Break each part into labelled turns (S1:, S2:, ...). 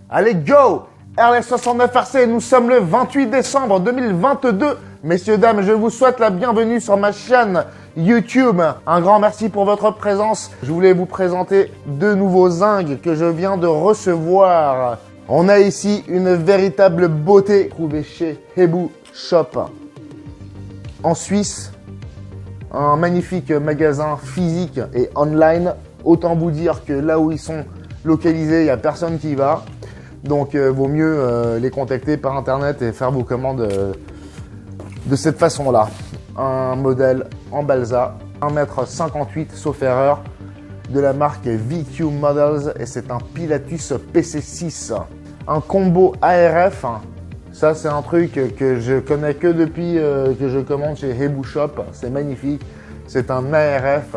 S1: Allez, go! RS69 RC, nous sommes le 28 décembre 2022. Messieurs, dames, je vous souhaite la bienvenue sur ma chaîne YouTube. Un grand merci pour votre présence. Je voulais vous présenter deux nouveaux zingues que je viens de recevoir. On a ici une véritable beauté trouvée chez Hebou Shop en Suisse. Un magnifique magasin physique et online. Autant vous dire que là où ils sont localisés, il n'y a personne qui y va. Donc, vaut mieux les contacter par internet et faire vos commandes de cette façon-là. Un modèle en balsa, 1,58 m sauf erreur, de la marque VQ Models et c'est un Pilatus PC6. Un combo ARF, ça c'est un truc que je connais que depuis que je commande chez Hebou Shop. C'est magnifique, c'est un ARF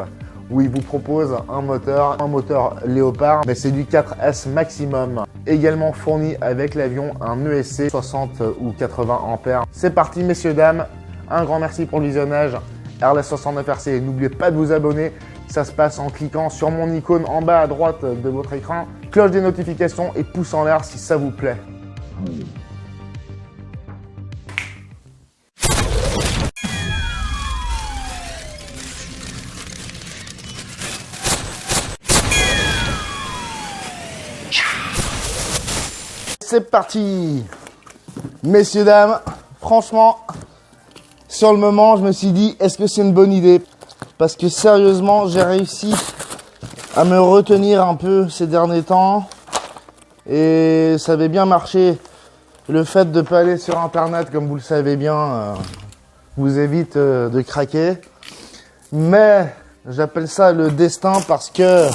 S1: où il vous propose un moteur Léopard, mais c'est du 4S maximum. Également fourni avec l'avion un ESC 60 ou 80 ampères. C'est parti messieurs, dames, un grand merci pour le visionnage. RS69 RC, n'oubliez pas de vous abonner, ça se passe en cliquant sur mon icône en bas à droite de votre écran, cloche des notifications et pouce en l'air si ça vous plaît. C'est parti, messieurs, dames, franchement, sur le moment, je me suis dit, est-ce que c'est une bonne idée? Parce que sérieusement, j'ai réussi à me retenir un peu ces derniers temps et ça avait bien marché. Le fait de ne pas aller sur internet, comme vous le savez bien, vous évite de craquer. Mais j'appelle ça le destin parce que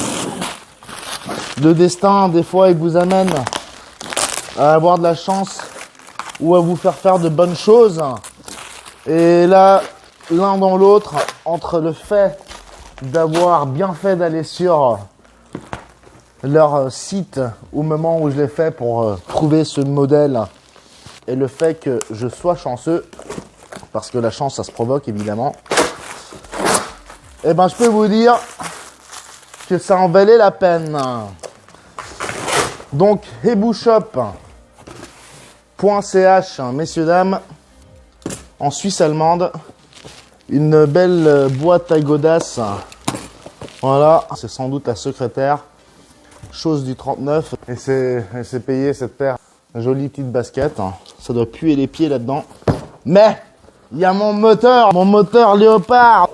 S1: le destin, des fois, il vous amène à avoir de la chance ou à vous faire de bonnes choses. Et là, l'un dans l'autre, entre le fait d'avoir bien fait d'aller sur leur site au moment où je l'ai fait pour trouver ce modèle et le fait que je sois chanceux, parce que la chance, ça se provoque évidemment, et ben je peux vous dire que ça en valait la peine. Donc, heboushop.ch, messieurs, dames, en Suisse allemande, une belle boîte à godasses. Voilà, c'est sans doute la secrétaire, chose du 39. Et c'est payé cette paire, jolie petite basket. Ça doit puer les pieds là-dedans. Mais, il y a mon moteur Léopard.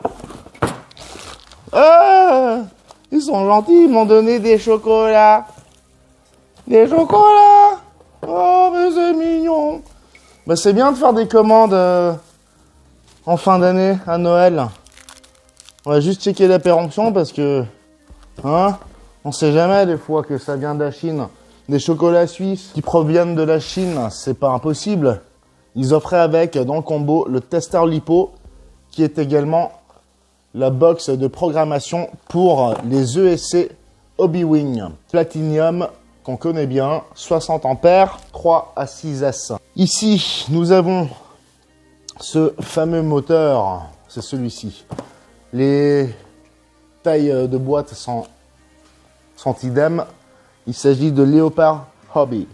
S1: Ils sont gentils, ils m'ont donné des chocolats. Des chocolats. Oh, mais c'est mignon. Bah, c'est bien de faire des commandes en fin d'année, à Noël. On va juste checker la péremption parce que, on sait jamais des fois que ça vient de la Chine. Des chocolats suisses qui proviennent de la Chine, c'est pas impossible. Ils offraient avec, dans le combo, le testeur LiPo, qui est également la box de programmation pour les ESC Hobby-Wing. Platinum, qu'on connaît bien, 60 ampères, 3 à 6S. Ici, nous avons ce fameux moteur, c'est celui-ci. Les tailles de boîte sont idem. Il s'agit de Léopard Hobby.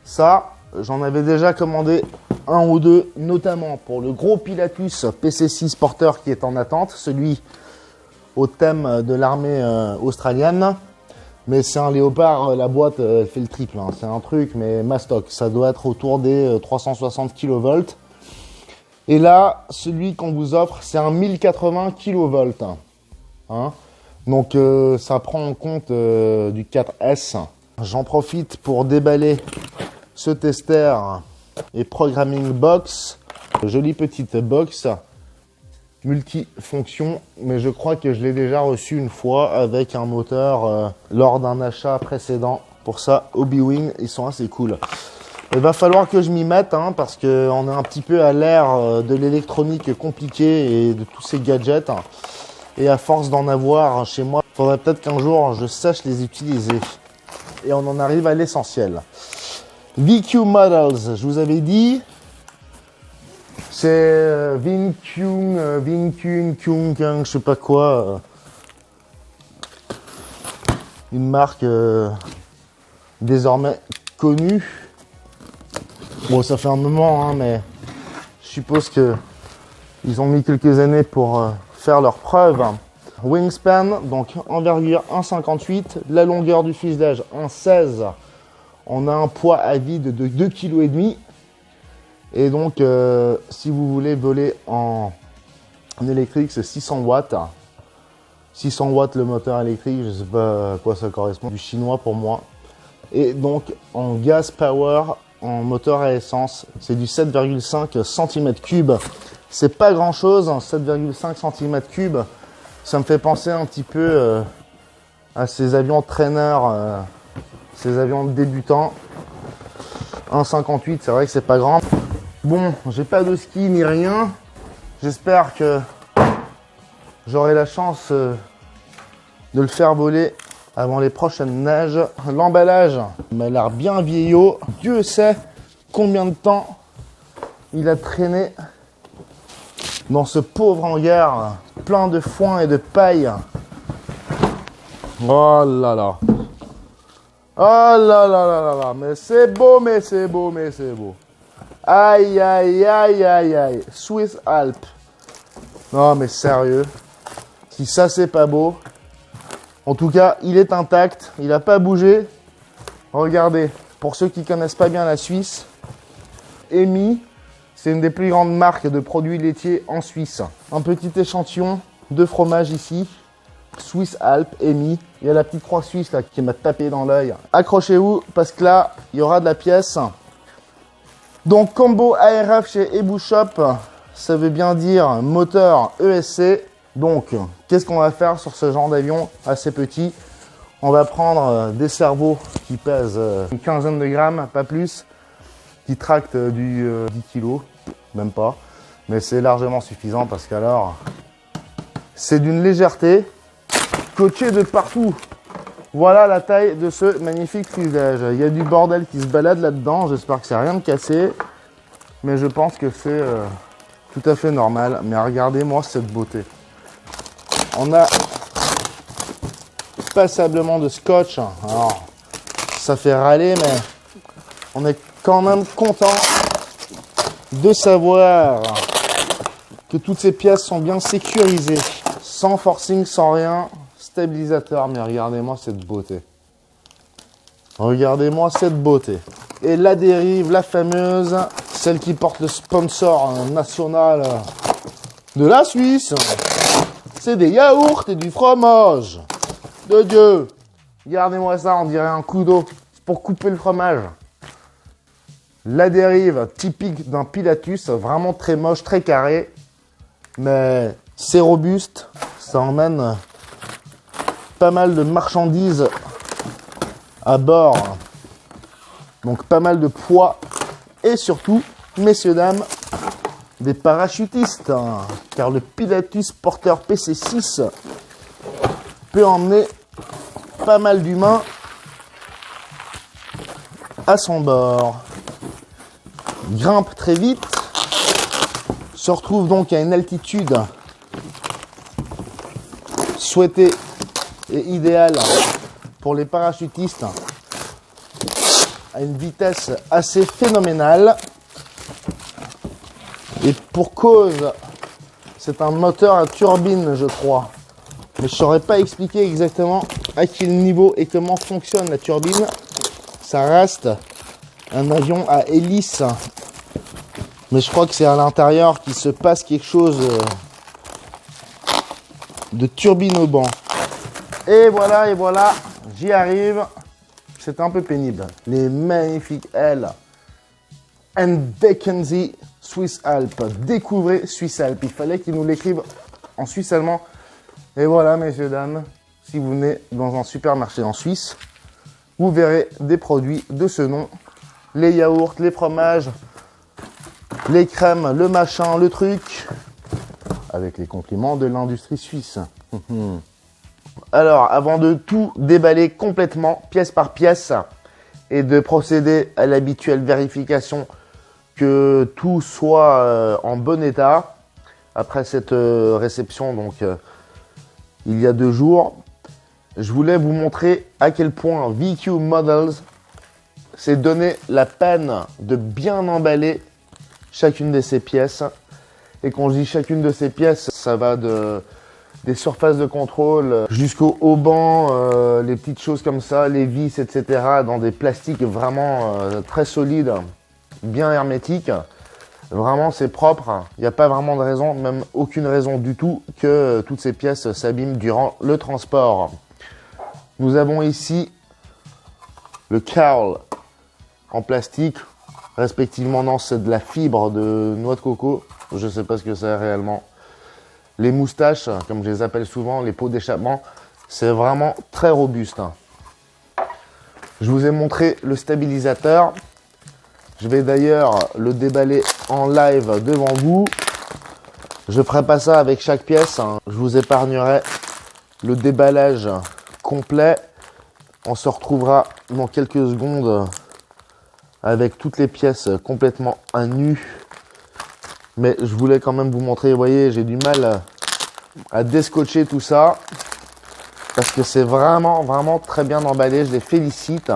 S1: Ça, j'en avais déjà commandé un ou deux, notamment pour le gros Pilatus PC6 porteur qui est en attente, celui au thème de l'armée australienne. Mais c'est un Léopard, la boîte elle fait le triple, c'est un truc, mais mastoc, ça doit être autour des 360 kV. Et là, celui qu'on vous offre, c'est un 1080 kV. Donc ça prend en compte du 4S. J'en profite pour déballer ce tester et programming box. Jolie petite box multifonction, mais je crois que je l'ai déjà reçu une fois avec un moteur lors d'un achat précédent. Pour ça, Hobby-Wing, ils sont assez cool. Il va falloir que je m'y mette parce qu'on est un petit peu à l'ère de l'électronique compliquée et de tous ces gadgets. Et à force d'en avoir chez moi, il faudrait peut-être qu'un jour je sache les utiliser. Et on en arrive à l'essentiel. VQ Models, je vous avais dit, c'est Vinkung, je sais pas quoi. Une marque désormais connu. Bon, ça fait un moment, hein, mais je suppose que ils ont mis quelques années pour faire leurs preuves. Wingspan, donc envergure 1,58, la longueur du fuselage 1,16. On a un poids à vide de 2,5 kg. Et donc, si vous voulez voler en électrique, c'est 600 watts. 600 watts le moteur électrique, je ne sais pas à quoi ça correspond, du chinois pour moi. Et donc, en gas power, en moteur à essence, c'est du 7,5 cm3. C'est pas grand chose, 7,5 cm3. Ça me fait penser un petit peu à ces avions traîneurs, ces avions débutants. 1,58, c'est vrai que c'est pas grand. Bon, j'ai pas de ski ni rien. J'espère que j'aurai la chance de le faire voler avant les prochaines neiges. L'emballage m'a l'air bien vieillot. Dieu sait combien de temps il a traîné dans ce pauvre hangar plein de foin et de paille. Oh là là. Oh là là là là là. Mais c'est beau, mais c'est beau, mais c'est beau. Aïe, aïe, aïe, aïe, aïe. Swiss Alps. Non, mais sérieux. Si ça, c'est pas beau. En tout cas, il est intact. Il n'a pas bougé. Regardez. Pour ceux qui connaissent pas bien la Suisse, Emi, c'est une des plus grandes marques de produits laitiers en Suisse. Un petit échantillon de fromage ici. Swiss Alps, Emi. Il y a la petite croix suisse là qui m'a tapé dans l'œil. Accrochez-vous parce que là, il y aura de la pièce. Donc, combo ARF chez Ebu Shop, ça veut bien dire moteur ESC. Donc, qu'est-ce qu'on va faire sur ce genre d'avion assez petit? On va prendre des cerveaux qui pèsent une quinzaine de grammes, pas plus, qui tractent du 10 kg, même pas. Mais c'est largement suffisant parce qu'alors, c'est d'une légèreté, coaché de partout. Voilà la taille de ce magnifique fuselage. Il y a du bordel qui se balade là-dedans. J'espère que c'est rien de cassé. Mais je pense que c'est tout à fait normal. Mais regardez-moi cette beauté. On a passablement de scotch. Alors, ça fait râler, mais on est quand même content de savoir que toutes ces pièces sont bien sécurisées. Sans forcing, sans rien. Stabilisateur, mais regardez-moi cette beauté. Regardez-moi cette beauté. Et la dérive, la fameuse, celle qui porte le sponsor national de la Suisse, c'est des yaourts et du fromage. De Dieu. Regardez-moi ça, on dirait un couteau pour couper le fromage. La dérive typique d'un Pilatus, vraiment très moche, très carré, mais c'est robuste, ça emmène pas mal de marchandises à bord, donc pas mal de poids et surtout, messieurs, dames, des parachutistes, car le Pilatus porteur PC6 peut emmener pas mal d'humains à son bord. Grimpe très vite, se retrouve donc à une altitude souhaitée et idéal pour les parachutistes à une vitesse assez phénoménale. Et pour cause, c'est un moteur à turbine, je crois. Mais je ne saurais pas expliquer exactement à quel niveau et comment fonctionne la turbine. Ça reste un avion à hélice. Mais je crois que c'est à l'intérieur qu'il se passe quelque chose de turbinobant. Et voilà, j'y arrive. C'est un peu pénible. Les magnifiques ailes Endeckensee Swiss Alps. Découvrez Swiss Alps. Il fallait qu'ils nous l'écrivent en suisse allemand. Et voilà, messieurs, dames, si vous venez dans un supermarché en Suisse, vous verrez des produits de ce nom. Les yaourts, les fromages, les crèmes, le machin, le truc. Avec les compliments de l'industrie suisse. Alors, avant de tout déballer complètement, pièce par pièce, et de procéder à l'habituelle vérification que tout soit en bon état, après cette réception, donc il y a 2 jours, je voulais vous montrer à quel point VQ Models s'est donné la peine de bien emballer chacune de ces pièces. Et quand je dis chacune de ces pièces, ça va des surfaces de contrôle jusqu'au haut banc, les petites choses comme ça, les vis, etc. dans des plastiques vraiment très solides, bien hermétiques. Vraiment, c'est propre. Il n'y a pas vraiment de raison, même aucune raison du tout, que toutes ces pièces s'abîment durant le transport. Nous avons ici le cowl en plastique. Respectivement, non, c'est de la fibre de noix de coco. Je ne sais pas ce que c'est réellement. Les moustaches, comme je les appelle souvent, les pots d'échappement, c'est vraiment très robuste. Je vous ai montré le stabilisateur. Je vais d'ailleurs le déballer en live devant vous. Je ne ferai pas ça avec chaque pièce. Je vous épargnerai le déballage complet. On se retrouvera dans quelques secondes avec toutes les pièces complètement à nu. Mais je voulais quand même vous montrer, vous voyez, j'ai du mal à descotcher tout ça. Parce que c'est vraiment, vraiment très bien emballé. Je les félicite.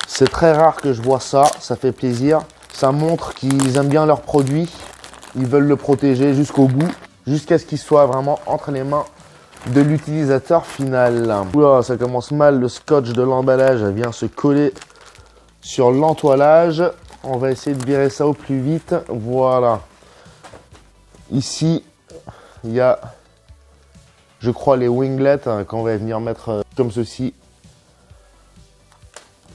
S1: C'est très rare que je vois ça. Ça fait plaisir. Ça montre qu'ils aiment bien leur produit. Ils veulent le protéger jusqu'au bout. Jusqu'à ce qu'il soit vraiment entre les mains de l'utilisateur final. Oula, ça commence mal. Le scotch de l'emballage vient se coller sur l'entoilage. On va essayer de virer ça au plus vite. Voilà. Ici, il y a, je crois, les winglets qu'on va venir mettre comme ceci.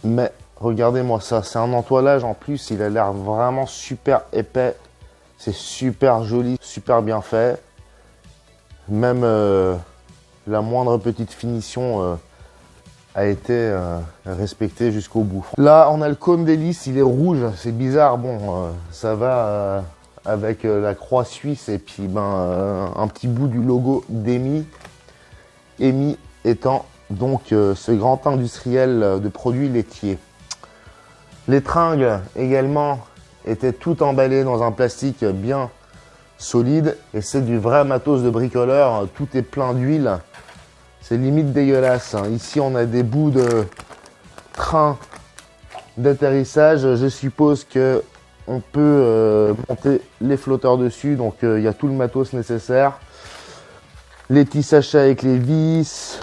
S1: Mais regardez-moi ça. C'est un entoilage en plus. Il a l'air vraiment super épais. C'est super joli, super bien fait. Même la moindre petite finition a été respectée jusqu'au bout. Là, on a le cône d'hélice, il est rouge, c'est bizarre. Bon, ça va avec la croix suisse et puis un petit bout du logo d'EMI. EMI étant donc ce grand industriel de produits laitiers. Les tringles également étaient toutes emballées dans un plastique bien solide et c'est du vrai matos de bricoleur. Tout est plein d'huile. C'est limite dégueulasse. Ici, on a des bouts de train d'atterrissage. Je suppose que on peut monter les flotteurs dessus. Donc, il y a tout le matos nécessaire. Les petits sachets avec les vis,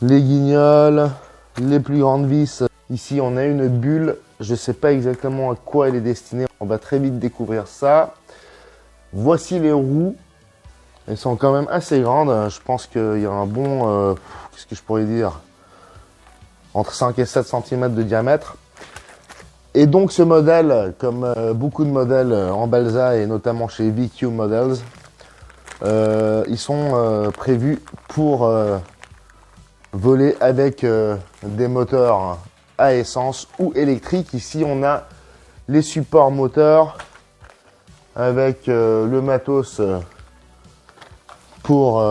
S1: les guignols, les plus grandes vis. Ici, on a une bulle. Je ne sais pas exactement à quoi elle est destinée. On va très vite découvrir ça. Voici les roues. Elles sont quand même assez grandes. Je pense qu'il y a un bon, qu'est-ce que je pourrais dire, entre 5 et 7 cm de diamètre. Et donc ce modèle, comme beaucoup de modèles en balsa et notamment chez VQ Models, ils sont prévus pour voler avec des moteurs à essence ou électriques. Ici on a les supports moteurs avec le matos pour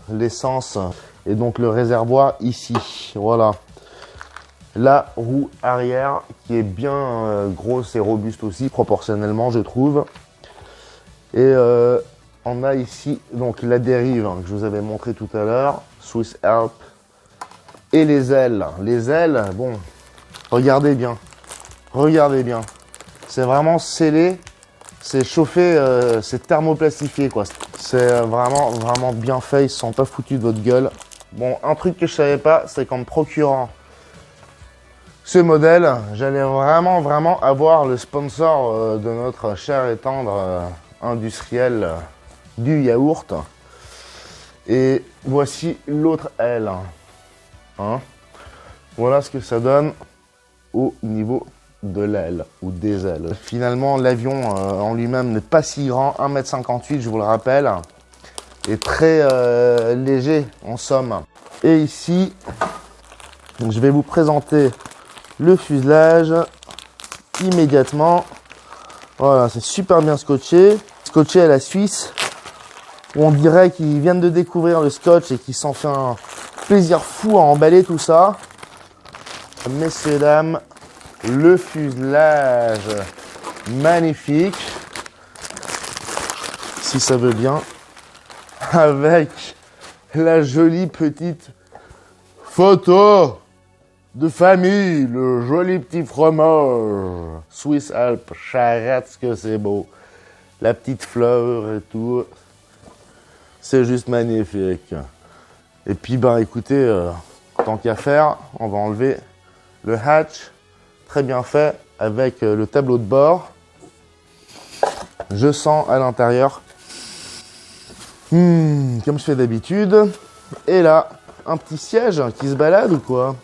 S1: l'essence et donc le réservoir ici. Voilà. La roue arrière qui est bien grosse et robuste aussi, proportionnellement je trouve. Et on a ici donc la dérive que je vous avais montré tout à l'heure, Swiss Alps. Et les ailes. Les ailes, bon, regardez bien. Regardez bien. C'est vraiment scellé. C'est chauffé, c'est thermoplastifié quoi. C'est vraiment, vraiment bien fait. Ils se sont pas foutus de votre gueule. Bon, un truc que je savais pas, c'est qu'en me procurant ce modèle, j'allais vraiment, vraiment avoir le sponsor de notre cher et tendre industriel du yaourt. Et voici l'autre aile. Hein? Voilà ce que ça donne au niveau de l'aile ou des ailes. Finalement, l'avion en lui-même n'est pas si grand, 1,58 m, je vous le rappelle, et très léger en somme. Et ici, je vais vous présenter le fuselage immédiatement. Voilà, c'est super bien scotché. Scotché à la Suisse, où on dirait qu'ils viennent de découvrir le scotch et qu'ils s'en fait un plaisir fou à emballer tout ça. Messieurs, dames, le fuselage magnifique, si ça veut bien, avec la jolie petite photo de famille, le joli petit fromage. Swiss Alps, charrette, ce que c'est beau. La petite fleur et tout. C'est juste magnifique. Et puis, ben écoutez, tant qu'à faire, on va enlever le hatch. Très bien fait, avec le tableau de bord. Je sens à l'intérieur, comme je fais d'habitude. Et là, un petit siège qui se balade ou quoi?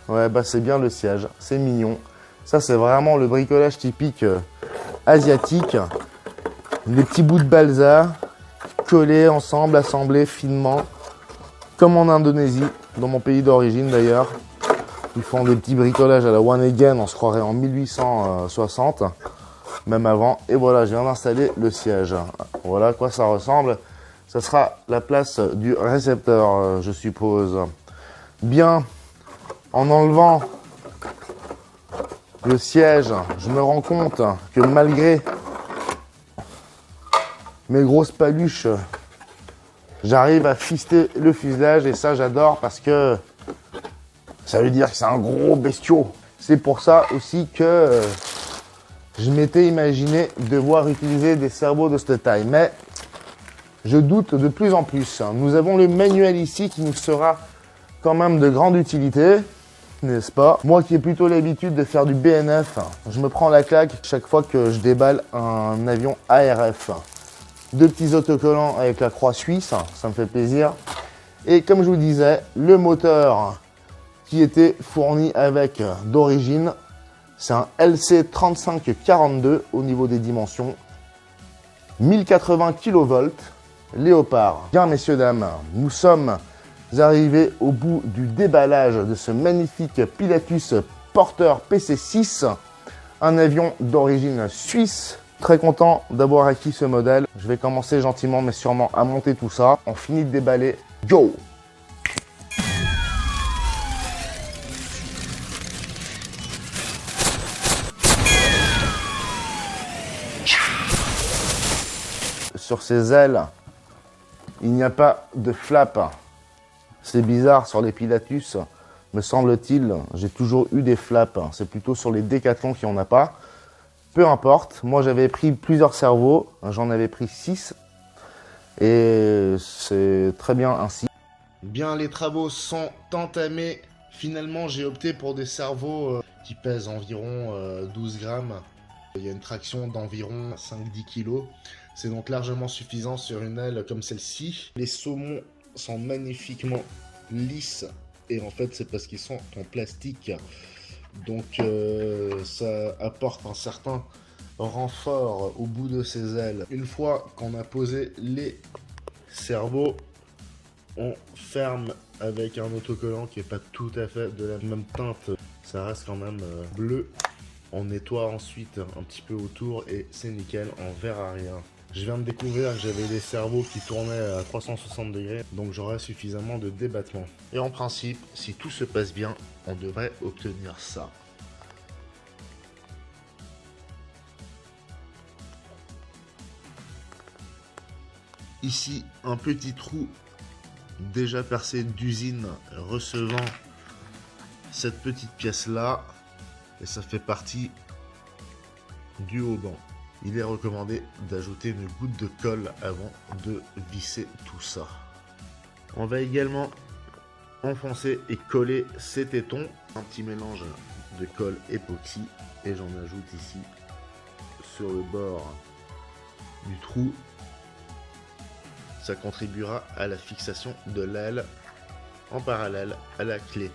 S1: Ouais, bah c'est bien le siège, c'est mignon. Ça, c'est vraiment le bricolage typique asiatique. Des petits bouts de balsa collés ensemble, assemblés finement, comme en Indonésie, dans mon pays d'origine d'ailleurs. Ils font des petits bricolages à la One Again, on se croirait en 1860, même avant. Et voilà, je viens d'installer le siège. Voilà à quoi ça ressemble. Ça sera la place du récepteur, je suppose. Bien, en enlevant le siège, je me rends compte que malgré mes grosses paluches, j'arrive à fister le fuselage et ça j'adore parce que ça veut dire que c'est un gros bestiau. C'est pour ça aussi que je m'étais imaginé devoir utiliser des cerveaux de cette taille. Mais je doute de plus en plus. Nous avons le manuel ici qui nous sera quand même de grande utilité, n'est-ce pas? Moi qui ai plutôt l'habitude de faire du BNF, je me prends la claque chaque fois que je déballe un avion ARF. Deux petits autocollants avec la croix suisse, ça me fait plaisir. Et comme je vous disais, le moteur qui était fourni avec d'origine, c'est un LC3542 au niveau des dimensions, 1080 kV, Léopard. Bien messieurs, dames, nous sommes arrivés au bout du déballage de ce magnifique Pilatus Porter PC6, un avion d'origine suisse. Très content d'avoir acquis ce modèle. Je vais commencer gentiment mais sûrement à monter tout ça. On finit de déballer. Go! Sur ces ailes, il n'y a pas de flap. C'est bizarre sur les Pilatus, me semble-t-il. J'ai toujours eu des flaps. C'est plutôt sur les Décathlon qui n'en a pas. Peu importe. Moi, j'avais pris plusieurs cerveaux. J'en avais pris 6. Et c'est très bien ainsi. Bien, les travaux sont entamés. Finalement, j'ai opté pour des cerveaux qui pèsent environ 12 grammes. Il y a une traction d'environ 5-10 kg. C'est donc largement suffisant sur une aile comme celle-ci. Les saumons sont magnifiquement lisses. Et en fait, c'est parce qu'ils sont en plastique. Donc, ça apporte un certain renfort au bout de ces ailes. Une fois qu'on a posé les cerveaux, on ferme avec un autocollant qui n'est pas tout à fait de la même teinte. Ça reste quand même bleu. On nettoie ensuite un petit peu autour et c'est nickel, on verra rien. Je viens de découvrir que j'avais des cerveaux qui tournaient à 360 degrés, donc j'aurai suffisamment de débattement. Et en principe, si tout se passe bien, on devrait obtenir ça. Ici, un petit trou déjà percé d'usine recevant cette petite pièce-là. Et ça fait partie du haut-banc. Il est recommandé d'ajouter une goutte de colle avant de visser tout ça. On va également enfoncer et coller ces tétons. Un petit mélange de colle époxy et j'en ajoute ici sur le bord du trou. Ça contribuera à la fixation de l'aile en parallèle à la clé.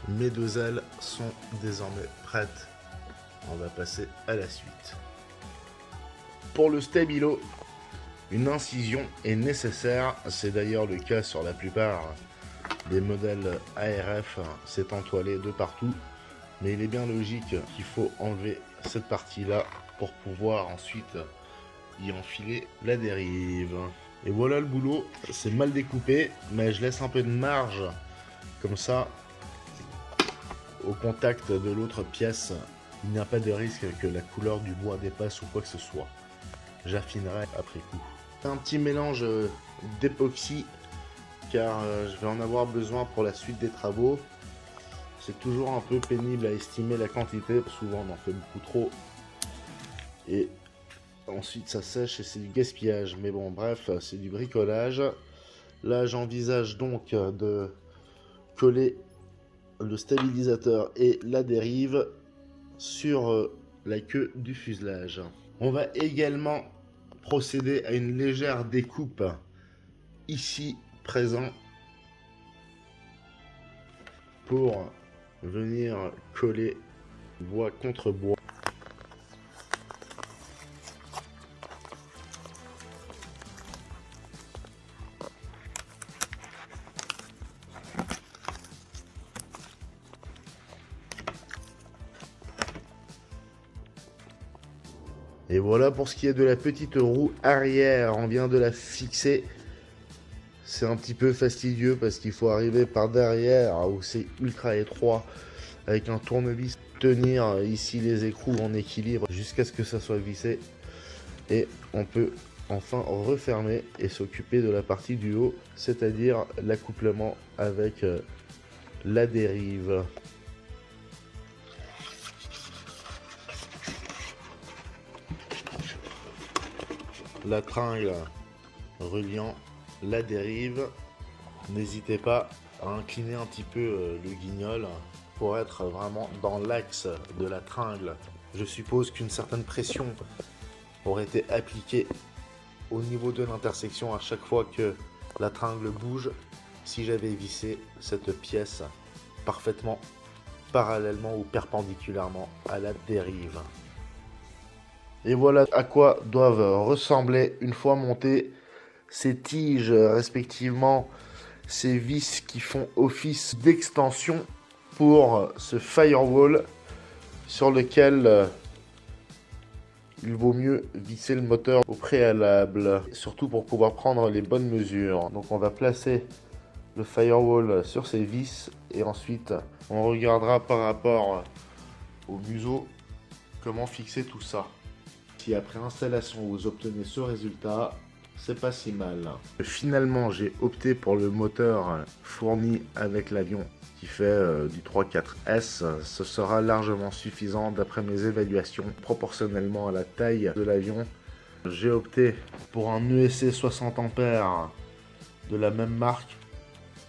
S1: Mes deux ailes sont désormais prêtes. On va passer à la suite. Pour le stabilo, une incision est nécessaire. C'est d'ailleurs le cas sur la plupart des modèles ARF. C'est entoilé de partout. Mais il est bien logique qu'il faut enlever cette partie-là pour pouvoir ensuite y enfiler la dérive. Et voilà le boulot. C'est mal découpé, mais je laisse un peu de marge. Comme ça, au contact de l'autre pièce, il n'y a pas de risque que la couleur du bois dépasse ou quoi que ce soit. J'affinerai après coup. Un petit mélange d'époxy car je vais en avoir besoin pour la suite des travaux. C'est toujours un peu pénible à estimer la quantité, souvent on en fait beaucoup trop. Et ensuite ça sèche et c'est du gaspillage. Mais bon, bref, c'est du bricolage. Là, j'envisage donc de coller le stabilisateur et la dérive sur la queue du fuselage. On va également procéder à une légère découpe ici présent pour venir coller bois contre bois. Et voilà pour ce qui est de la petite roue arrière, on vient de la fixer. C'est un petit peu fastidieux parce qu'il faut arriver par derrière où c'est ultra étroit avec un tournevis, tenir ici les écrous en équilibre jusqu'à ce que ça soit vissé. Et on peut enfin refermer et s'occuper de la partie du haut, c'est-à-dire l'accouplement avec la dérive. La tringle reliant la dérive. N'hésitez pas à incliner un petit peu le guignol pour être vraiment dans l'axe de la tringle. Je suppose qu'une certaine pression aurait été appliquée au niveau de l'intersection à chaque fois que la tringle bouge si j'avais vissé cette pièce parfaitement parallèlement ou perpendiculairement à la dérive. Et voilà à quoi doivent ressembler une fois montées ces tiges, respectivement ces vis qui font office d'extension pour ce firewall sur lequel il vaut mieux visser le moteur au préalable, surtout pour pouvoir prendre les bonnes mesures. Donc on va placer le firewall sur ces vis et ensuite on regardera par rapport au museau comment fixer tout ça. Si après installation vous obtenez ce résultat, c'est pas si mal. Finalement, j'ai opté pour le moteur fourni avec l'avion qui fait du 3.4S. Ce sera largement suffisant d'après mes évaluations, proportionnellement à la taille de l'avion. J'ai opté pour un ESC 60 A de la même marque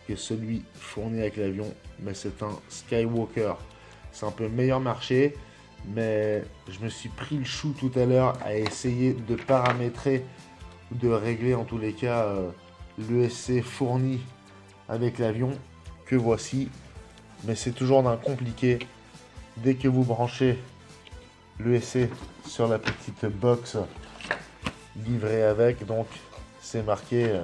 S1: que celui fourni avec l'avion, mais c'est un Skywalker. C'est un peu meilleur marché. Mais je me suis pris le chou tout à l'heure à essayer de paramétrer, de régler en tous les cas l'ESC fourni avec l'avion que voici. Mais c'est toujours d'un compliqué. Dès que vous branchez l'ESC sur la petite box livrée avec, donc c'est marqué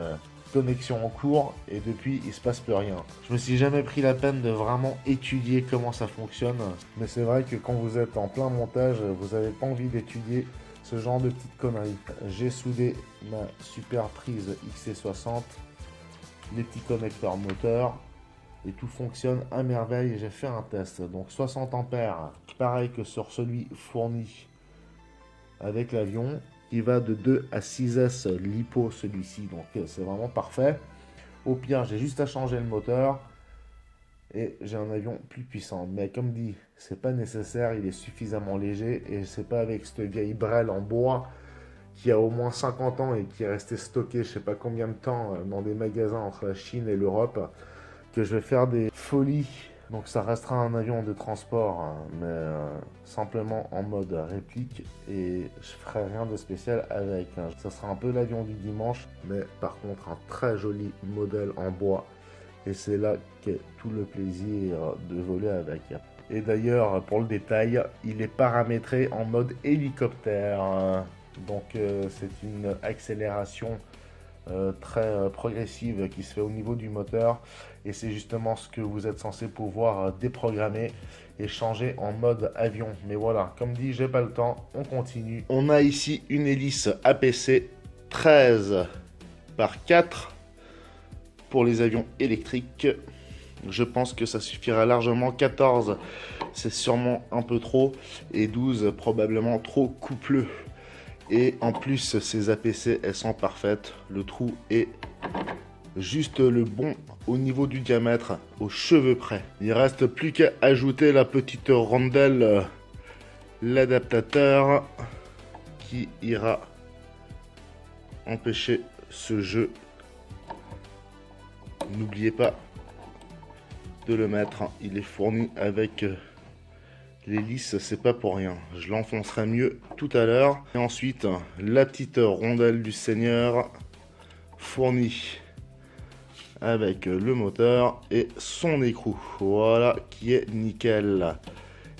S1: connexion en cours et depuis il se passe plus rien. Je me suis jamais pris la peine de vraiment étudier comment ça fonctionne, mais c'est vrai que quand vous êtes en plein montage, vous n'avez pas envie d'étudier ce genre de petites conneries. J'ai soudé ma super prise XC60, les petits connecteurs moteurs et tout fonctionne à merveille. J'ai fait un test, donc 60 ampères, pareil que sur celui fourni avec l'avion. Il va de 2 à 6S LiPo celui-ci, donc c'est vraiment parfait. Au pire, j'ai juste à changer le moteur et j'ai un avion plus puissant. Mais comme dit, c'est pas nécessaire, il est suffisamment léger et c'est pas avec cette vieille brêle en bois qui a au moins 50 ans et qui est restée stockée je sais pas combien de temps dans des magasins entre la Chine et l'Europe que je vais faire des folies. Donc ça restera un avion de transport, hein, mais simplement en mode réplique et je ferai rien de spécial avec. Hein. Ça sera un peu l'avion du dimanche, mais par contre un très joli modèle en bois et c'est là qu'est tout le plaisir de voler avec. Et d'ailleurs pour le détail, il est paramétré en mode hélicoptère, hein. Donc c'est une accélération très progressive qui se fait au niveau du moteur et c'est justement ce que vous êtes censé pouvoir déprogrammer et changer en mode avion. Mais voilà, comme dit, j'ai pas le temps, on continue. On a ici une hélice APC 13 par 4 pour les avions électriques. Je pense que ça suffira largement. 14 c'est sûrement un peu trop et 12 probablement trop coupleux. Et en plus, ces APC, elles sont parfaites. Le trou est juste le bon au niveau du diamètre, aux cheveux près. Il reste plus qu'à ajouter la petite rondelle, l'adaptateur qui ira empêcher ce jeu. N'oubliez pas de le mettre, il est fourni avec l'hélice, c'est pas pour rien. Je l'enfoncerai mieux tout à l'heure. Et ensuite, la petite rondelle du Seigneur fournie avec le moteur et son écrou. Voilà, qui est nickel.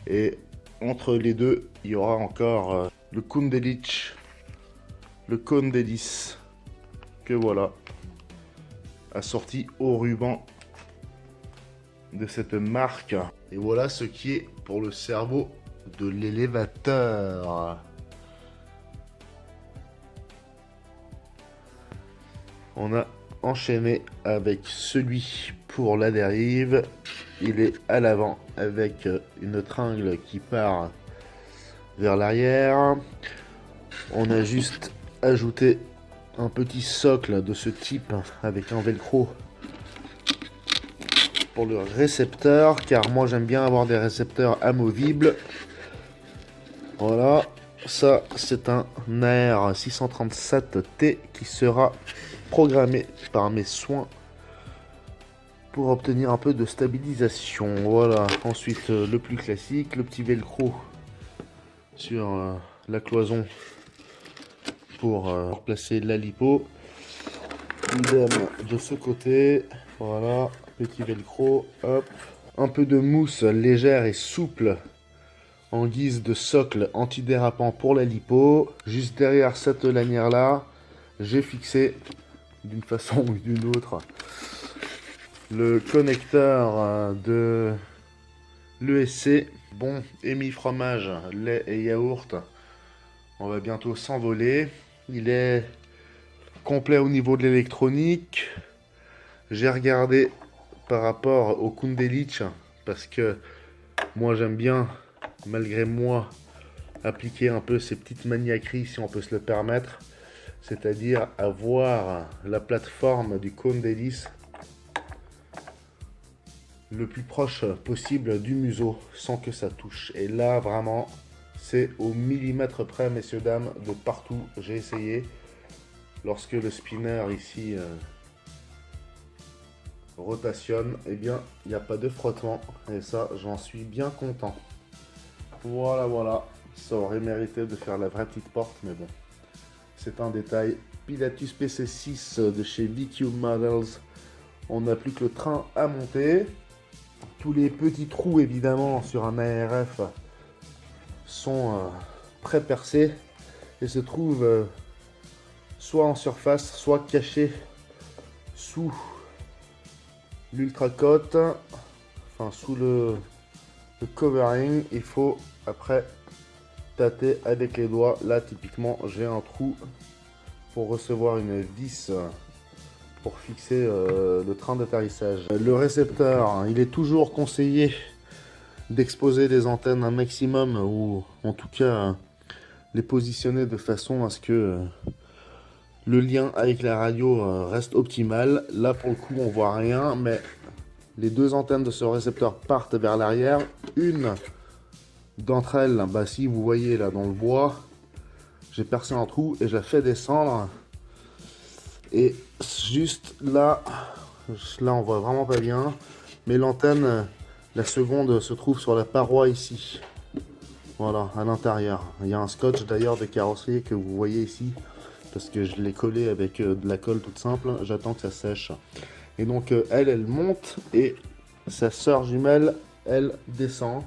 S1: Et entre les deux, il y aura encore le cône d'hélice, le cône d'hélice, que voilà, assorti au ruban de cette marque. Et voilà ce qui est pour le cerveau de l'élévateur. On a enchaîné avec celui pour la dérive. Il est à l'avant avec une tringle qui part vers l'arrière. On a juste ajouté un petit socle de ce type avec un velcro pour le récepteur, car moi j'aime bien avoir des récepteurs amovibles. Voilà, ça c'est un AR 637T qui sera programmé par mes soins pour obtenir un peu de stabilisation. Voilà, ensuite le plus classique, le petit velcro sur la cloison pour placer la lipo. Idem de ce côté, voilà, petit velcro, hop, un peu de mousse légère et souple en guise de socle antidérapant pour la lipo. Juste derrière cette lanière là, j'ai fixé d'une façon ou d'une autre le connecteur de l'ESC. Bon, émis fromage, lait et yaourt, on va bientôt s'envoler. Il est complet au niveau de l'électronique. J'ai regardé par rapport au Kundalini parce que moi j'aime bien, malgré moi, appliquer un peu ces petites maniaqueries si on peut se le permettre, c'est-à-dire avoir la plateforme du Kundalini le plus proche possible du museau sans que ça touche. Et là vraiment c'est au millimètre près, messieurs dames, de partout. J'ai essayé. Lorsque le spinner ici rotationne, eh bien il n'y a pas de frottement, et ça j'en suis bien content. Voilà, voilà, ça aurait mérité de faire la vraie petite porte, mais bon, c'est un détail. Pilatus PC6 de chez VCube Models. On n'a plus que le train à monter. Tous les petits trous évidemment sur un ARF sont pré-percés et se trouvent soit en surface, soit cachés sous l'ultracote, enfin sous le covering. Il faut après tâter avec les doigts. Là typiquement j'ai un trou pour recevoir une vis pour fixer le train d'atterrissage. Le récepteur, hein, il est toujours conseillé d'exposer les antennes un maximum, ou en tout cas les positionner de façon à ce que le lien avec la radio reste optimal. Là pour le coup on voit rien, mais les deux antennes de ce récepteur partent vers l'arrière. Une d'entre elles, bah, si vous voyez là dans le bois, j'ai percé un trou et je la fais descendre. Et juste là on voit vraiment pas bien, mais l'antenne, la seconde, se trouve sur la paroi ici. Voilà, à l'intérieur. Il y a un scotch d'ailleurs de carrosserie que vous voyez ici, parce que je l'ai collé avec de la colle toute simple. J'attends que ça sèche. Et donc elle monte, et sa sœur jumelle, elle descend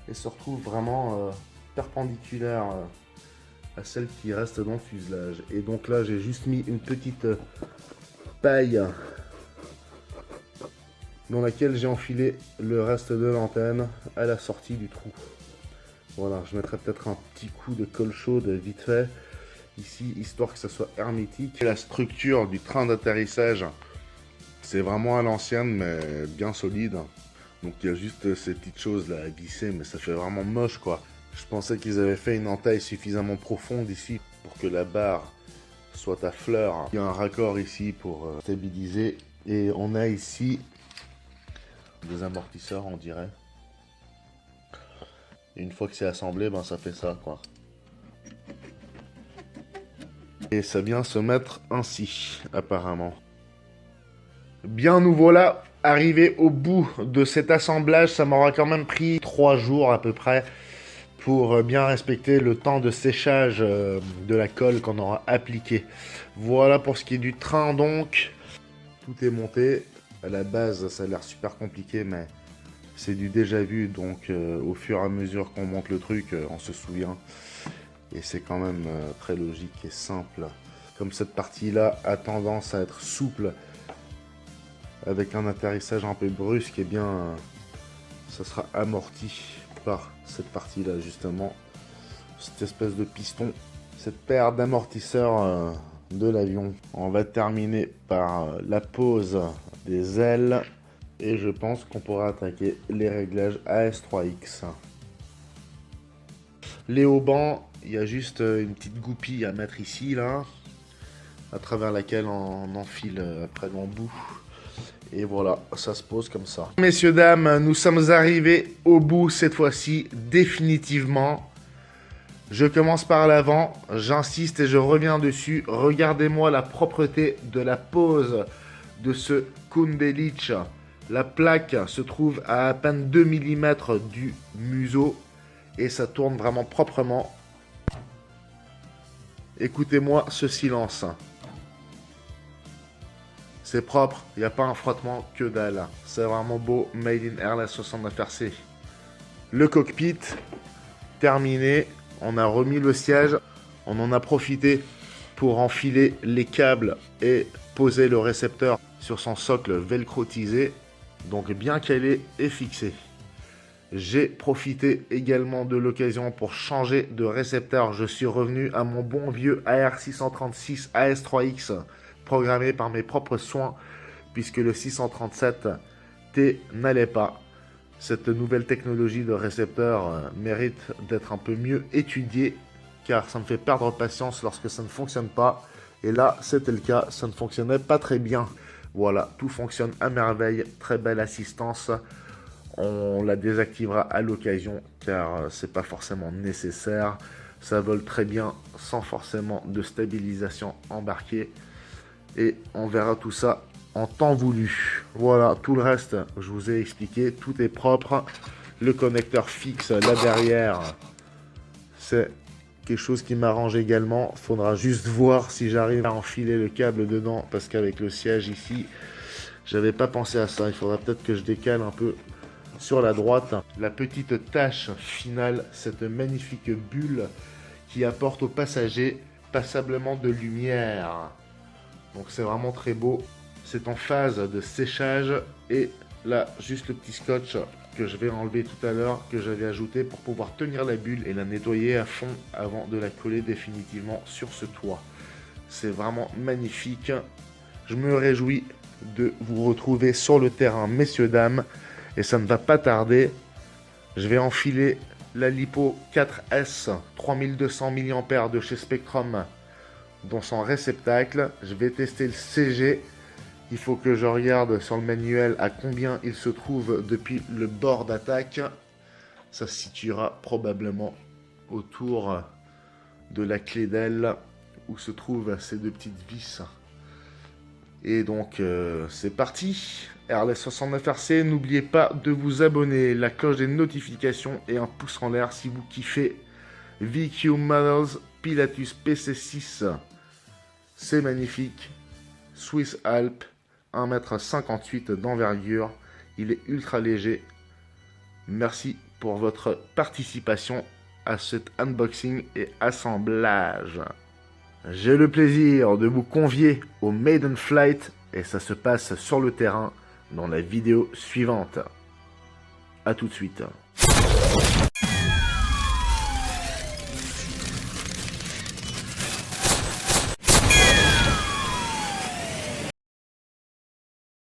S1: et se retrouve vraiment perpendiculaire à celle qui reste dans le fuselage. Et donc là j'ai juste mis une petite paille dans laquelle j'ai enfilé le reste de l'antenne à la sortie du trou. Voilà, je mettrai peut-être un petit coup de colle chaude vite fait ici, histoire que ça soit hermétique. La structure du train d'atterrissage, c'est vraiment à l'ancienne, mais bien solide. Donc il y a juste ces petites choses là à glisser, mais ça fait vraiment moche quoi. Je pensais qu'ils avaient fait une entaille suffisamment profonde ici pour que la barre soit à fleur. Il y a un raccord ici pour stabiliser. Et on a ici des amortisseurs, on dirait. Et une fois que c'est assemblé, ben ça fait ça, quoi. Et ça vient se mettre ainsi, apparemment. Bien, nous voilà arrivés au bout de cet assemblage. Ça m'aura quand même pris 3 jours à peu près pour bien respecter le temps de séchage de la colle qu'on aura appliquée. Voilà pour ce qui est du train donc. Tout est monté. À la base, ça a l'air super compliqué, mais c'est du déjà vu. Donc au fur et à mesure qu'on monte le truc, on se souvient. Et c'est quand même très logique et simple. Comme cette partie-là a tendance à être souple, avec un atterrissage un peu brusque, et bien ça sera amorti par cette partie-là justement. Cette espèce de piston, cette paire d'amortisseurs de l'avion. On va terminer par la pose des ailes. Et je pense qu'on pourra attaquer les réglages AS3X. Les haubans, il y a juste une petite goupille à mettre ici, là, à travers laquelle on enfile après l'embout. Et voilà, ça se pose comme ça. Messieurs, dames, nous sommes arrivés au bout cette fois-ci, définitivement. Je commence par l'avant, j'insiste et je reviens dessus. Regardez-moi la propreté de la pose de ce Kundelic. La plaque se trouve à peine 2 mm du museau et ça tourne vraiment proprement. Écoutez-moi ce silence. C'est propre, il n'y a pas un frottement que dalle. C'est vraiment beau, Made in Airless 69 RC. Le cockpit, terminé. On a remis le siège. On en a profité pour enfiler les câbles et poser le récepteur sur son socle velcrotisé. Donc bien calé et fixé. J'ai profité également de l'occasion pour changer de récepteur. Je suis revenu à mon bon vieux AR636 AS3X programmé par mes propres soins puisque le 637T n'allait pas. Cette nouvelle technologie de récepteur mérite d'être un peu mieux étudiée car ça me fait perdre patience lorsque ça ne fonctionne pas. Et là, c'était le cas, ça ne fonctionnait pas très bien. Voilà, tout fonctionne à merveille, très belle assistance. On la désactivera à l'occasion car c'est pas forcément nécessaire. Ça vole très bien sans forcément de stabilisation embarquée. Et on verra tout ça en temps voulu. Voilà, tout le reste, je vous ai expliqué, tout est propre. Le connecteur fixe là derrière, c'est quelque chose qui m'arrange également. Faudra juste voir si j'arrive à enfiler le câble dedans parce qu'avec le siège ici, j'avais pas pensé à ça. Il faudra peut-être que je décale un peu sur la droite. La petite tache finale, cette magnifique bulle qui apporte aux passagers passablement de lumière. Donc c'est vraiment très beau. C'est en phase de séchage et là juste le petit scotch que je vais enlever tout à l'heure, que j'avais ajouté pour pouvoir tenir la bulle et la nettoyer à fond avant de la coller définitivement sur ce toit. C'est vraiment magnifique. Je me réjouis de vous retrouver sur le terrain, messieurs, dames, et ça ne va pas tarder. Je vais enfiler la Lipo 4S 3200 mAh de chez Spektrum dans son réceptacle. Je vais tester le CG. Il faut que je regarde sur le manuel à combien il se trouve depuis le bord d'attaque. Ça se situera probablement autour de la clé d'aile où se trouvent ces deux petites vis. Et donc c'est parti. Airless 69 RC, n'oubliez pas de vous abonner, la cloche des notifications et un pouce en l'air si vous kiffez. VQ Models Pilatus PC6, c'est magnifique. Swiss Alps, 1,58 m d'envergure, il est ultra léger. Merci pour votre participation à cet unboxing et assemblage. J'ai le plaisir de vous convier au Maiden Flight et ça se passe sur le terrain dans la vidéo suivante. A tout de suite.